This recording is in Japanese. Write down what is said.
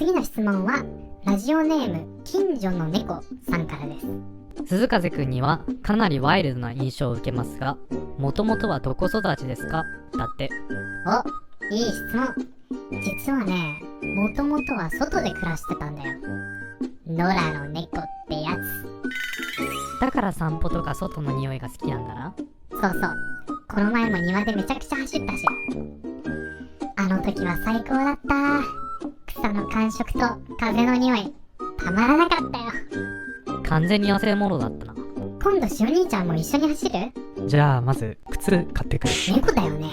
次の質問はラジオネーム近所の猫さんからです。鈴風くんにはかなりワイルドな印象を受けますが、もともとはどこ育ちですか？だって。お、いい質問。実はね、もともとは外で暮らしてたんだよ。野良の猫ってやつ。だから散歩とか外の匂いが好きなんだな。そうそう。この前も庭でめちゃくちゃ走ったし。あの時は最高だった。草の感触と風の匂い、たまらなかったよ。完全に忘れ物だったな。今度しお兄ちゃんも一緒に走る？じゃあまず靴買ってくる。猫だよね。